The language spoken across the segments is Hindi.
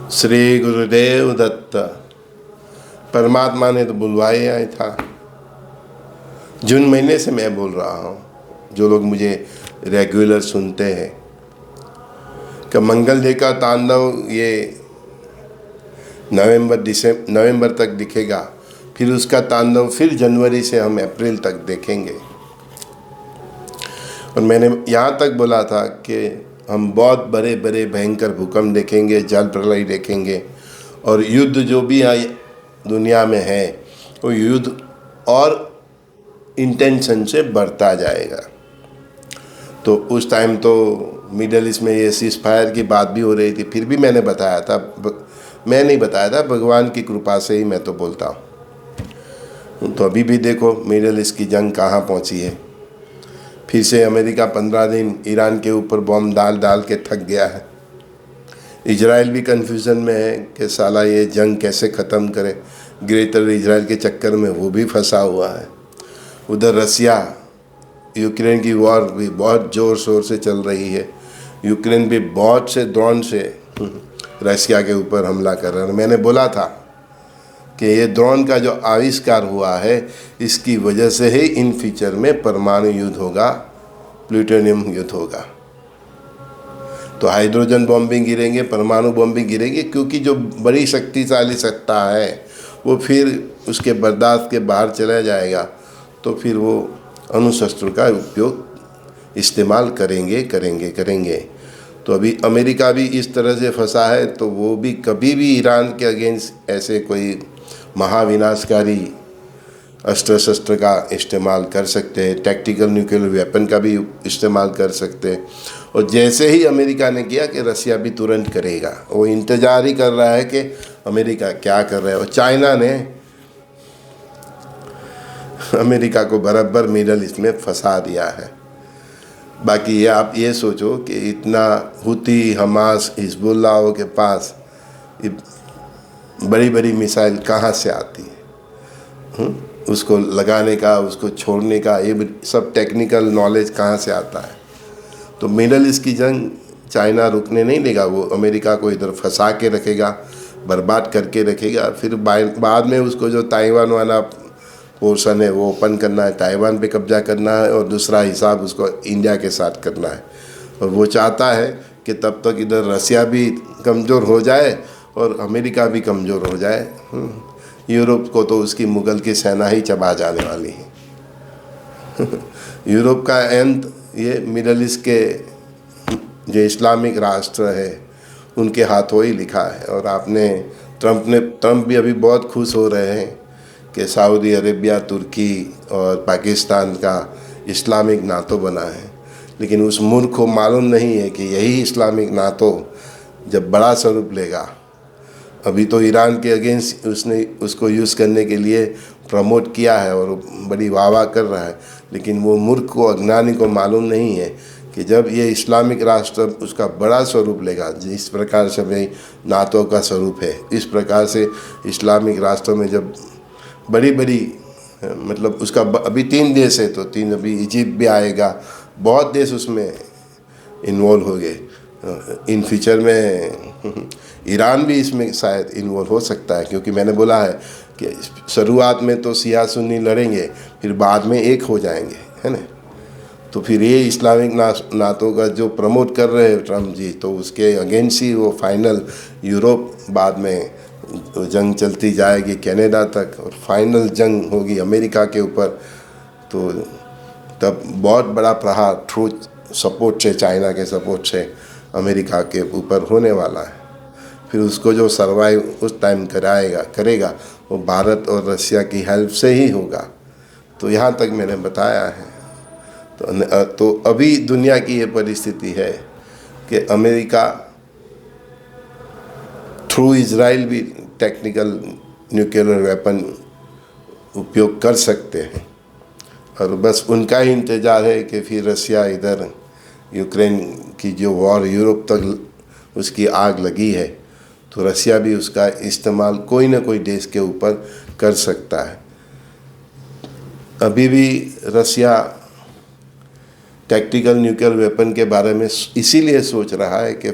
श्री गुरुदेव दत्त। परमात्मा ने तो बुलवाया ही था। जून महीने से मैं बोल रहा हूँ, जो लोग मुझे रेगुलर सुनते हैं, कि मंगल जी का तांडव ये नवंबर तक दिखेगा, फिर उसका तांडव फिर जनवरी से हम अप्रैल तक देखेंगे। और मैंने यहाँ तक बोला था कि हम बहुत बड़े बड़े भयंकर भूकंप देखेंगे, जल प्रलय देखेंगे, और युद्ध जो भी दुनिया में है वो युद्ध और इंटेंशन से बढ़ता जाएगा। तो उस टाइम तो मिडल ईस्ट में ये सीज फायर की बात भी हो रही थी, फिर भी मैंने बताया था, मैं नहीं बताया था, भगवान की कृपा से ही मैं तो बोलता हूँ। तो अभी भी देखो मिडल ईस्ट की जंग कहाँ पहुँची है। फिर से अमेरिका 15 दिन ईरान के ऊपर बॉम्ब डाल डाल के थक गया है। इजराइल भी कन्फ्यूज़न में है कि साला ये जंग कैसे ख़त्म करे। ग्रेटर इजराइल के चक्कर में वो भी फंसा हुआ है। उधर रसिया यूक्रेन की वॉर भी बहुत ज़ोर शोर से चल रही है। यूक्रेन भी बहुत से ड्रोन से रसिया के ऊपर हमला कर रहा है। मैंने बोला था कि ये ड्रोन का जो आविष्कार हुआ है, इसकी वजह से ही इन फ्यूचर में परमाणु युद्ध होगा, प्लूटोनियम युद्ध होगा। तो हाइड्रोजन बॉम्ब भी गिरेंगे, परमाणु बॉम्ब भी गिरेंगे, क्योंकि जो बड़ी शक्तिशाली सत्ता है वो फिर उसके बर्दाश्त के बाहर चला जाएगा, तो फिर वो अणुशस्त्र का उपयोग इस्तेमाल करेंगे। तो अभी अमेरिका भी इस तरह से फंसा है, तो वो भी कभी भी ईरान के अगेंस्ट ऐसे कोई महाविनाशकारी अस्त्र शस्त्र का इस्तेमाल कर सकते हैं। टैक्टिकल न्यूक्लियर वेपन का भी इस्तेमाल कर सकते हैं। और जैसे ही अमेरिका ने किया कि रसिया भी तुरंत करेगा, वो इंतज़ार ही कर रहा है कि अमेरिका क्या कर रहा है। और चाइना ने अमेरिका को बराबर मिडल ईस्ट में फंसा दिया है। बाकी ये आप ये सोचो कि इतना हुती, हमास, हिजबुल्लाह के पास बड़ी बड़ी मिसाइल कहाँ से आती है, उसको लगाने का, उसको छोड़ने का, ये सब टेक्निकल नॉलेज कहाँ से आता है। तो मिडल ईस्ट की जंग चाइना रुकने नहीं देगा। वो अमेरिका को इधर फंसा के रखेगा, बर्बाद करके रखेगा। फिर बाद में उसको जो ताइवान वाला पोर्शन है वो ओपन करना है, ताइवान पे कब्जा करना है, और दूसरा हिसाब उसको इंडिया के साथ करना है। और वो चाहता है कि तब तक इधर रसिया भी कमज़ोर हो जाए और अमेरिका भी कमज़ोर हो जाए। यूरोप को तो उसकी मुगल की सेना ही चबा जाने वाली है। यूरोप का अंत ये मिडल ईस्ट के जो इस्लामिक राष्ट्र है उनके हाथों ही लिखा है। और ट्रंप भी अभी बहुत खुश हो रहे हैं कि सऊदी अरेबिया, तुर्की और पाकिस्तान का इस्लामिक नातो बना है। लेकिन उस मूर्ख को मालूम नहीं है कि यही इस्लामिक नातो जब बड़ा स्वरूप लेगा, अभी तो ईरान के अगेंस्ट उसने उसको यूज़ करने के लिए प्रमोट किया है और बड़ी वाह कर रहा है, लेकिन वो मूर्ख को, अज्ञानी को मालूम नहीं है कि जब ये इस्लामिक राष्ट्र उसका बड़ा स्वरूप लेगा, जिस प्रकार से भाई नातो का स्वरूप है, इस प्रकार से इस्लामिक राष्ट्रों में जब बड़ी बड़ी, मतलब उसका अभी 3 देश है, तो 3 अभी इजिप्ट भी आएगा, बहुत देश उसमें इन्वॉल्व हो गए। इन फ्यूचर में ईरान भी इसमें शायद इन्वॉल्व हो सकता है, क्योंकि मैंने बोला है कि शुरुआत में तो शिया सुन्नी लड़ेंगे, फिर बाद में एक हो जाएंगे, है ना। तो फिर ये इस्लामिक नातो का जो प्रमोट कर रहे हैं ट्रम्प जी, तो उसके अगेंस्ट ही वो फाइनल यूरोप, बाद में जंग चलती जाएगी कनाडा तक, और फाइनल जंग होगी अमेरिका के ऊपर। तो तब बहुत बड़ा प्रहार थ्रू सपोर्ट से, चाइना के सपोर्ट से अमेरिका के ऊपर होने वाला है। फिर उसको जो सर्वाइव उस टाइम करेगा वो भारत और रसिया की हेल्प से ही होगा। तो यहाँ तक मैंने बताया है। तो अभी दुनिया की ये परिस्थिति है कि अमेरिका थ्रू इजराइल भी टेक्निकल न्यूक्लियर वेपन उपयोग कर सकते हैं, और बस उनका ही इंतज़ार है कि फिर रसिया इधर यूक्रेन की जो वॉर यूरोप तक उसकी आग लगी है, तो रसिया भी उसका इस्तेमाल कोई ना कोई देश के ऊपर कर सकता है। अभी भी रसिया टैक्टिकल न्यूक्लियर वेपन के बारे में इसीलिए सोच रहा है कि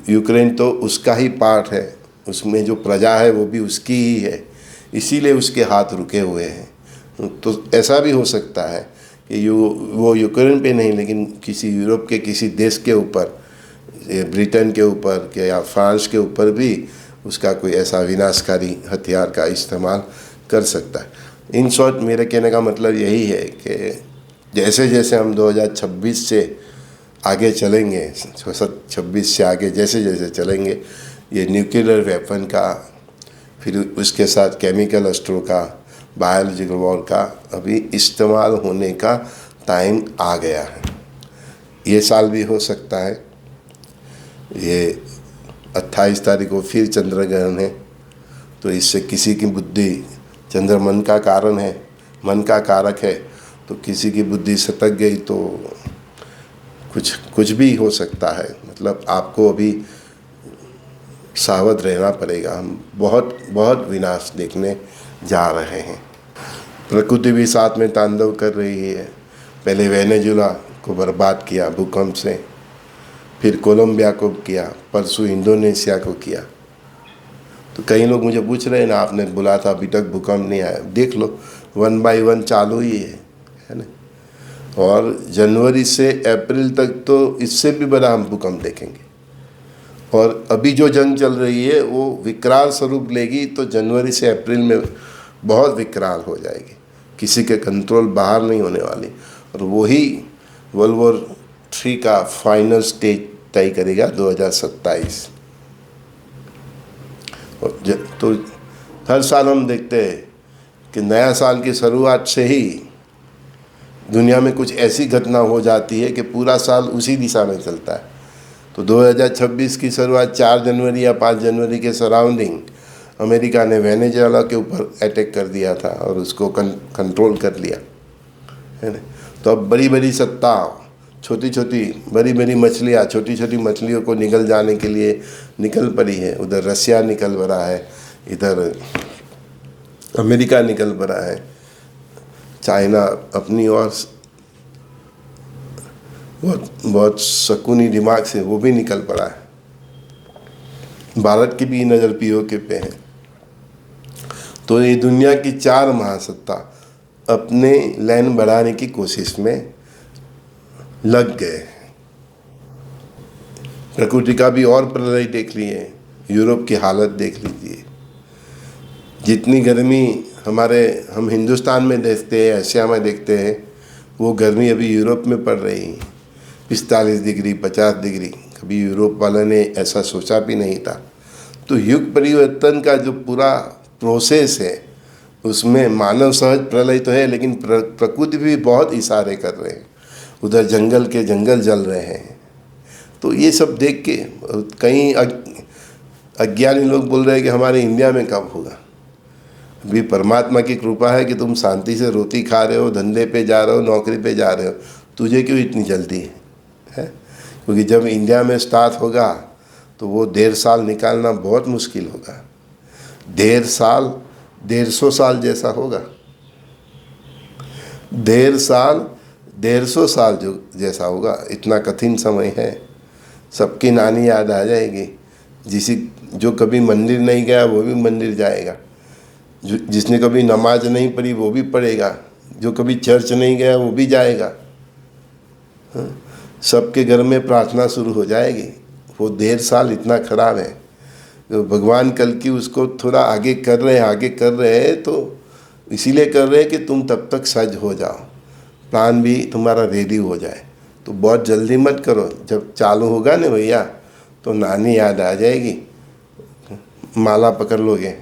यूक्रेन तो उसका ही पार्ट है, उसमें जो प्रजा है वो भी उसकी ही है, इसीलिए उसके हाथ रुके हुए हैं। तो ऐसा भी हो सकता है कि वो यूक्रेन पे नहीं, लेकिन किसी यूरोप के किसी देश के ऊपर, ब्रिटेन के ऊपर के या फ्रांस के ऊपर भी उसका कोई ऐसा विनाशकारी हथियार का इस्तेमाल कर सकता है। इन शॉर्ट मेरे कहने का मतलब यही है कि जैसे जैसे हम 2026 से आगे चलेंगे, 26 से आगे जैसे जैसे चलेंगे, ये न्यूक्लियर वेपन का, फिर उसके साथ केमिकल अस्त्रों का, बायोलॉजिकल वॉर का अभी इस्तेमाल होने का टाइम आ गया है। ये साल भी हो सकता है। ये 28 तारीख को फिर चंद्र ग्रहण है, तो इससे किसी की बुद्धि, चंद्र मन का कारण है, मन का कारक है, तो किसी की बुद्धि सटक गई तो कुछ भी हो सकता है। मतलब आपको अभी सावध रहना पड़ेगा। हम बहुत बहुत विनाश देखने जा रहे हैं। प्रकृति भी साथ में तांडव कर रही है। पहले वेनेजुला को बर्बाद किया भूकंप से, फिर कोलंबिया को किया, परसों इंडोनेशिया को किया। तो कई लोग मुझे पूछ रहे हैं ना, आपने बोला था अभी तक भूकंप नहीं आया। देख लो 1 बाय 1 चालू ही है ना। और जनवरी से अप्रैल तक तो इससे भी बड़ा हम भूकंप देखेंगे। और अभी जो जंग चल रही है वो विकराल स्वरूप लेगी, तो जनवरी से अप्रैल में बहुत विकराल हो जाएगी, किसी के कंट्रोल बाहर नहीं होने वाली। और वही वर्ल्ड वॉर 3 का फाइनल स्टेज तय करेगा 2027। तो हर साल हम देखते हैं कि नया साल की शुरुआत से ही दुनिया में कुछ ऐसी घटना हो जाती है कि पूरा साल उसी दिशा में चलता है। तो 2026 की शुरुआत 4 जनवरी या 5 जनवरी के सराउंडिंग अमेरिका ने वेनेजुएला के ऊपर अटैक कर दिया था और उसको कंट्रोल कर लिया, है ना। तो अब बड़ी बड़ी सत्ता छोटी छोटी बड़ी बड़ी मछलियाँ, छोटी छोटी मछलियों को निगल जाने के लिए निकल पड़ी है। उधर रसिया निकल पड़ा है, इधर अमेरिका निकल पड़ा है, चाइना अपनी ओर बहुत शकुनी दिमाग से वो भी निकल पड़ा है। भारत की भी नज़र पीओके पे है। तो ये दुनिया की 4 महासत्ता अपने लाइन बढ़ाने की कोशिश में लग गए। प्रकृति का भी और प्रलय देख लिए, यूरोप की हालत देख लीजिए। जितनी गर्मी हम हिंदुस्तान में देखते हैं, एशिया में देखते हैं, वो गर्मी अभी यूरोप में पड़ रही है। 45 डिग्री 50 डिग्री, कभी यूरोप वालों ने ऐसा सोचा भी नहीं था। तो युग परिवर्तन का जो पूरा प्रोसेस है उसमें मानव सहज प्रलय तो है, लेकिन प्रकृति भी बहुत इशारे कर रहे हैं। उधर जंगल के जंगल जल रहे हैं। तो ये सब देख के कई अज्ञानी लोग बोल रहे हैं कि हमारे इंडिया में कब होगा। अभी परमात्मा की कृपा है कि तुम शांति से रोटी खा रहे हो, धंधे पे जा रहे हो, नौकरी पे जा रहे हो, तुझे क्यों इतनी जल्दी है? क्योंकि जब इंडिया में स्टार्ट होगा तो वो 1.5 साल निकालना बहुत मुश्किल होगा। 1.5 साल 150 साल जैसा होगा। 1.5 साल 150 साल जो जैसा होगा, इतना कठिन समय है। सबकी नानी याद आ जाएगी। जो कभी मंदिर नहीं गया वो भी मंदिर जाएगा, जिसने कभी नमाज नहीं पढ़ी वो भी पढ़ेगा, जो कभी चर्च नहीं गया वो भी जाएगा। सबके घर में प्रार्थना शुरू हो जाएगी। वो 1.5 साल इतना खराब है। तो भगवान कल की उसको थोड़ा आगे कर रहे हैं, तो इसीलिए कर रहे हैं कि तुम तब तक सज हो जाओ, प्लान भी तुम्हारा रेडी हो जाए। तो बहुत जल्दी मत करो। जब चालू होगा ना भैया, तो नानी याद आ जाएगी, माला पकड़ लोगे।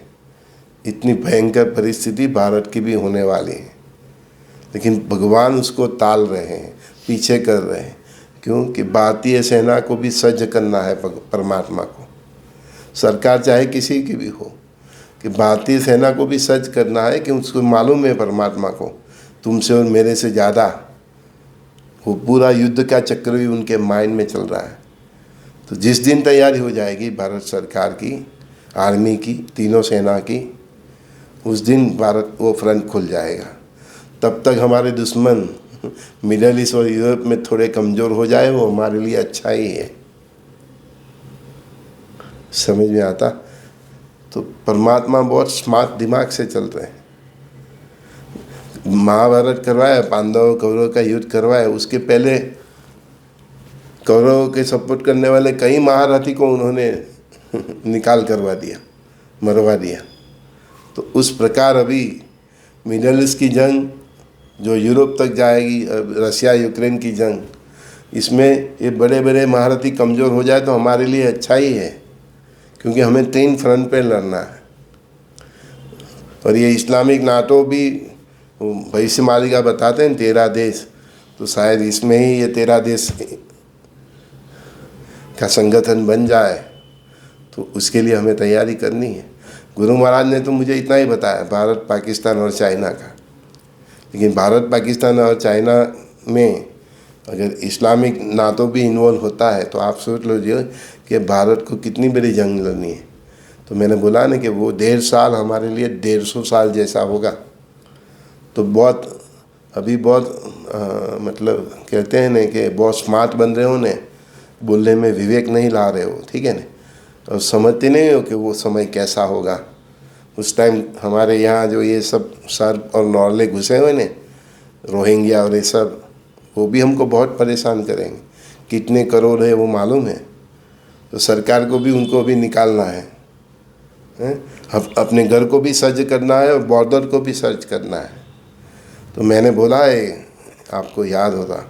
इतनी भयंकर परिस्थिति भारत की भी होने वाली है, लेकिन भगवान उसको टाल रहे हैं, पीछे कर रहे हैं। क्योंकि भारतीय सेना को भी सज्ज करना है परमात्मा को। सरकार चाहे किसी की भी हो, कि भारतीय सेना को भी सज्ज करना है कि उसको मालूम है परमात्मा को तुमसे और मेरे से ज़्यादा। वो पूरा युद्ध का चक्र भी उनके माइंड में चल रहा है। तो जिस दिन तैयारी हो जाएगी भारत सरकार की, आर्मी की, तीनों सेना की, उस दिन भारत वो फ्रंट खुल जाएगा। तब तक हमारे दुश्मन मिडल ईस्ट और यूरोप में थोड़े कमज़ोर हो जाए, वो हमारे लिए अच्छा ही है। समझ में आता। तो परमात्मा बहुत स्मार्ट दिमाग से चल रहे हैं। महाभारत करवाया, पांडव कौरव का युद्ध करवाया, उसके पहले कौरव के सपोर्ट करने वाले कई महारथी को उन्होंने निकाल करवा दिया, मरवा दिया। तो उस प्रकार अभी मिडल ईस्ट की जंग जो यूरोप तक जाएगी, रशिया यूक्रेन की जंग, इसमें ये बड़े बड़े महारथी कमज़ोर हो जाए तो हमारे लिए अच्छा ही है, क्योंकि हमें 3 फ्रंट पे लड़ना है। और ये इस्लामिक नाटो भी भविष्यवाणी बताते हैं 13 देश, तो शायद इसमें ही ये 13 देश का संगठन बन जाए, तो उसके लिए हमें तैयारी करनी है। गुरु महाराज ने तो मुझे इतना ही बताया, भारत, पाकिस्तान और चाइना का। लेकिन भारत, पाकिस्तान और चाइना में अगर इस्लामिक नाटो भी इन्वॉल्व होता है तो आप सोच लीजिए कि भारत को कितनी बड़ी जंग लड़नी है। तो मैंने बोला ना कि वो 1.5 साल हमारे लिए 150 साल जैसा होगा। तो बहुत अभी बहुत मतलब कहते हैं ना कि बहुत स्मार्ट बन रहे हो, ने बोलने में विवेक नहीं ला रहे हो, ठीक है ना, और समझते नहीं हो कि वो समय कैसा होगा। उस टाइम हमारे यहाँ जो ये सब सर्प और नॉर्ले घुसे हुए ने, रोहिंग्या और ये सब, वो भी हमको बहुत परेशान करेंगे। कितने करोड़ है वो मालूम है। तो सरकार को भी उनको भी निकालना है, अपने घर को भी सर्च करना है और बॉर्डर को भी सर्च करना है। तो मैंने बोला है, आपको याद होगा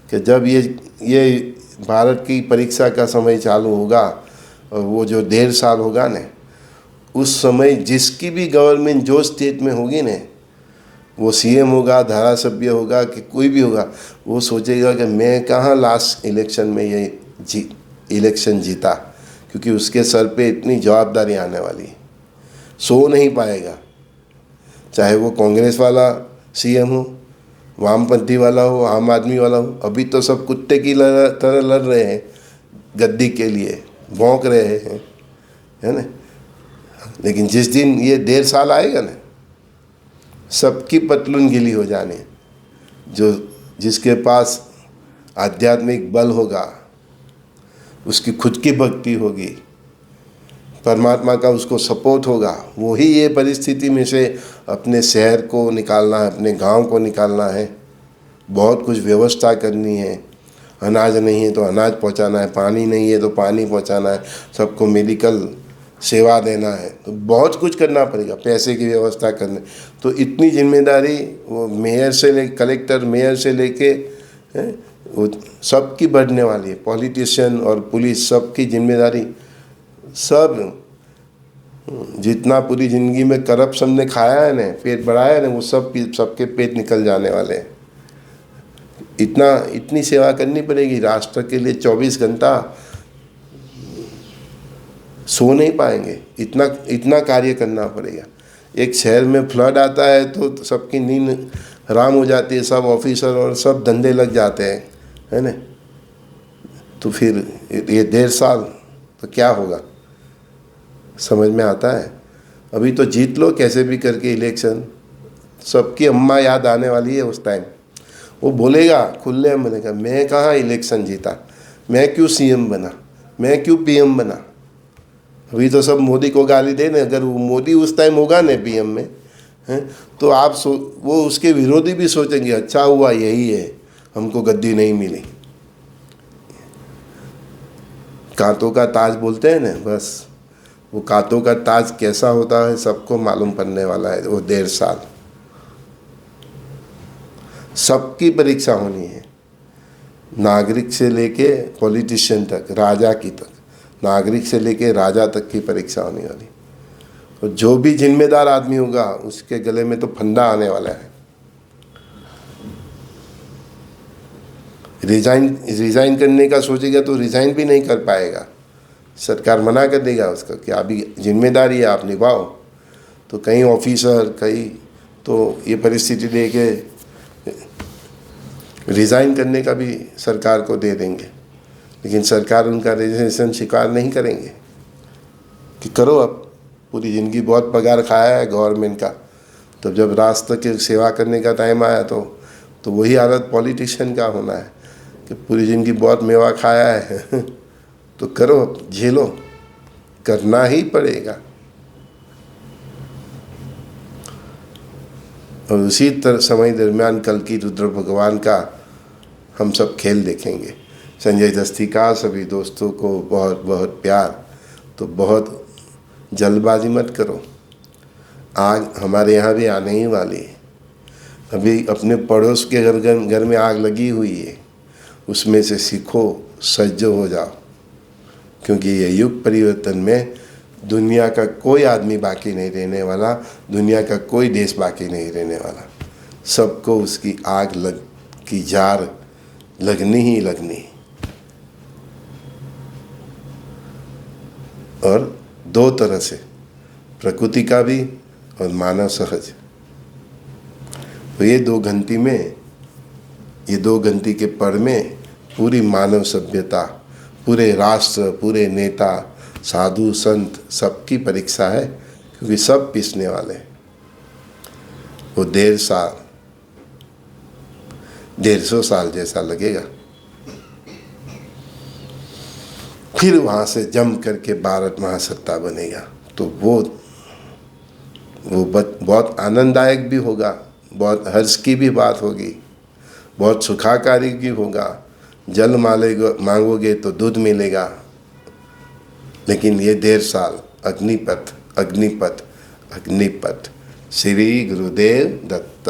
कि जब ये भारत की परीक्षा का समय चालू होगा और वो जो 1.5 साल होगा न, उस समय जिसकी भी गवर्नमेंट जो स्टेट में होगी न, वो सीएम होगा, धारासभ्य होगा कि कोई भी होगा, वो सोचेगा कि मैं कहाँ लास्ट इलेक्शन में ये इलेक्शन जीता, क्योंकि उसके सर पे इतनी जवाबदारी आने वाली है। सो नहीं पाएगा, चाहे वो कांग्रेस वाला सीएम हो, वामपंथी वाला हो, आम आदमी वाला हो। अभी तो सब कुत्ते की तरह लड़ रहे हैं गद्दी के लिए, भौंक रहे हैं, है ना। लेकिन जिस दिन ये 1.5 साल आएगा ना, सबकी पतलून गीली हो जानी। जिसके पास आध्यात्मिक बल होगा, उसकी खुद की भक्ति होगी, परमात्मा का उसको सपोर्ट होगा, वो ही ये परिस्थिति में से अपने शहर को निकालना है, अपने गांव को निकालना है। बहुत कुछ व्यवस्था करनी है। अनाज नहीं है तो अनाज पहुंचाना है, पानी नहीं है तो पानी पहुंचाना है, सबको मेडिकल सेवा देना है। तो बहुत कुछ करना पड़ेगा, पैसे की व्यवस्था करने। तो इतनी जिम्मेदारी वो मेयर से ले, कलेक्टर, मेयर से लेके वो सबकी बढ़ने वाली है। पॉलिटिशियन और पुलिस, सबकी जिम्मेदारी। सब जितना पूरी ज़िंदगी में करप्शन ने खाया है ना, पेट बढ़ाया है ना, वो सबके पेट निकल जाने वाले हैं। इतनी सेवा करनी पड़ेगी राष्ट्र के लिए। 24 घंटा सो नहीं पाएंगे, इतना कार्य करना पड़ेगा। एक शहर में फ्लड आता है तो सबकी नींद हराम हो जाती है, सब ऑफिसर और सब धंधे लग जाते हैं, है ना। तो फिर ये 1.5 साल तो क्या होगा, समझ में आता है। अभी तो जीत लो कैसे भी करके इलेक्शन। सबकी अम्मा याद आने वाली है उस टाइम। वो बोलेगा, खुले में बोलेगा, मैं कहाँ इलेक्शन जीता, मैं क्यों सीएम बना, मैं क्यों पीएम बना। अभी तो सब मोदी को गाली देने। अगर वो मोदी उस टाइम होगा न पीएम में, हैं, तो वो उसके विरोधी भी सोचेंगे, अच्छा हुआ यही है, हमको गद्दी नहीं मिली। कांतों का ताज बोलते हैं ना, बस वो कांतों का ताज कैसा होता है सबको मालूम पड़ने वाला है। वो 1.5 साल सबकी परीक्षा होनी है, नागरिक से लेके पॉलिटिशियन तक, राजा की तक, नागरिक से लेके राजा तक की परीक्षा होने वाली। तो जो भी जिम्मेदार आदमी होगा उसके गले में तो फंदा आने वाला है। रिज़ाइन करने का सोचेगा तो रिज़ाइन भी नहीं कर पाएगा, सरकार मना कर देगा उसका कि अभी जिम्मेदारी है आप निभाओ। तो कई ऑफिसर तो ये परिस्थिति देके रिज़ाइन करने का भी सरकार को दे देंगे, लेकिन सरकार उनका रिज़ाइनेशन स्वीकार नहीं करेंगे कि करो, अब पूरी ज़िंदगी बहुत पगार खाया है गवर्नमेंट का, तो जब राष्ट्र की सेवा करने का टाइम आया तो वही हालत पॉलिटिशियन का होना है कि पूरी ज़िंदगी बहुत मेवा खाया है तो करो, झेलो। करना ही पड़ेगा। और उसी समय दरमियान कल की रुद्र भगवान का हम सब खेल देखेंगे। संजय दस्ती का सभी दोस्तों को बहुत बहुत प्यार। तो बहुत जल्दबाजी मत करो, आग हमारे यहाँ भी आने ही वाली है। अभी अपने पड़ोस के घर में आग लगी हुई है, उसमें से सीखो, सज्ज हो जाओ, क्योंकि ये युग परिवर्तन में दुनिया का कोई आदमी बाकी नहीं रहने वाला, दुनिया का कोई देश बाकी नहीं रहने वाला। सबको उसकी आग की जार लगनी ही लगनी। और दो तरह से, प्रकृति का भी और मानव सहज। तो ये दो घंटी के पड़ में पूरी मानव सभ्यता, पूरे राष्ट्र, पूरे नेता, साधु संत सबकी परीक्षा है, क्योंकि सब पिसने वाले हैं। वो 150 साल जैसा लगेगा, फिर वहाँ से जम करके भारत महासत्ता बनेगा। तो वो बहुत आनंददायक भी होगा, बहुत हर्ष की भी बात होगी, बहुत सुखाकारी भी होगा। जल मांगोगे तो दूध मिलेगा। लेकिन ये 1.5 साल अग्निपथ अग्निपथ अग्निपथ। श्री गुरुदेव दत्त।